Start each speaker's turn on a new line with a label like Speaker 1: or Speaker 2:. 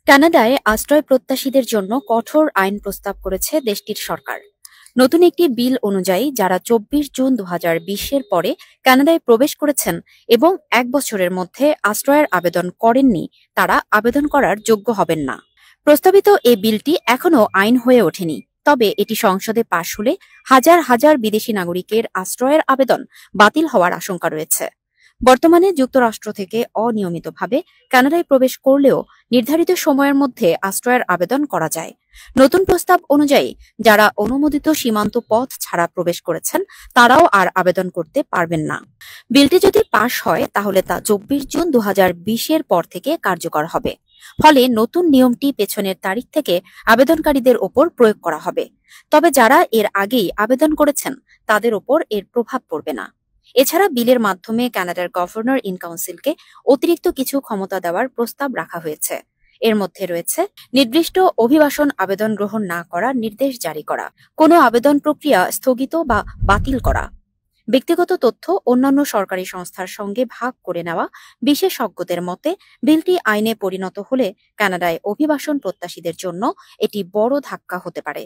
Speaker 1: কানাডায় আশ্রয় প্রত্যাশীদের জন্য কঠোর আইন প্রস্তাব করেছে দেশটির সরকার। নতুন একটি বিল অনুযায়ী যারা ২৪ জুন ২০২০-এর পরে কানাডায় প্রবেশ করেছেন এবং ১ বছরের মধ্যে আশ্রয়ের আবেদন করেননি, তারা আবেদন করার যোগ্য হবেন না। প্রস্তাবিত এই বিলটি এখনও আইন হয়ে ওঠেনি, তবে এটি সংসদে পাশ হলে হাজার হাজার বিদেশি নাগরিকের আশ্রয়ের আবেদন বাতিল হওয়ার আশঙ্কা রয়েছে। বর্তমানে যুক্তরাষ্ট্র থেকে অনিয়মিতভাবে কানাডায় প্রবেশ করলেও নির্ধারিত সময়ের মধ্যে আশ্রয়ের আবেদন করা যায়। নতুন প্রস্তাব অনুযায়ী যারা অনুমোদিত সীমান্ত পথ ছাড়া প্রবেশ করেছেন তারাও আর আবেদন করতে পারবেন না। বিলটি যদি পাশ হয় তাহলে তা ২৪ জুন ২০২০-এর পর থেকে কার্যকর হবে। ফলে নতুন নিয়মটি পেছনের তারিখ থেকে আবেদনকারীদের ওপর প্রয়োগ করা হবে। তবে যারা এর আগেই আবেদন করেছেন তাদের ওপর এর প্রভাব পড়বে না। এছাড়া বিলের মাধ্যমে কানাডার গভর্নর ইন কাউন্সিলকে অতিরিক্ত কিছু ক্ষমতা দেওয়ার প্রস্তাব রাখা হয়েছে। এর মধ্যে রয়েছে নির্দিষ্ট অভিবাসন আবেদন গ্রহণ না করার নির্দেশ জারি করা, কোনো আবেদন প্রক্রিয়া স্থগিত বা বাতিল করা, ব্যক্তিগত তথ্য অন্যান্য সরকারি সংস্থার সঙ্গে ভাগ করে নেওয়া। বিশেষজ্ঞদের মতে বিলটি আইনে পরিণত হলে কানাডায় অভিবাসন প্রত্যাশীদের জন্য এটি বড় ধাক্কা হতে পারে।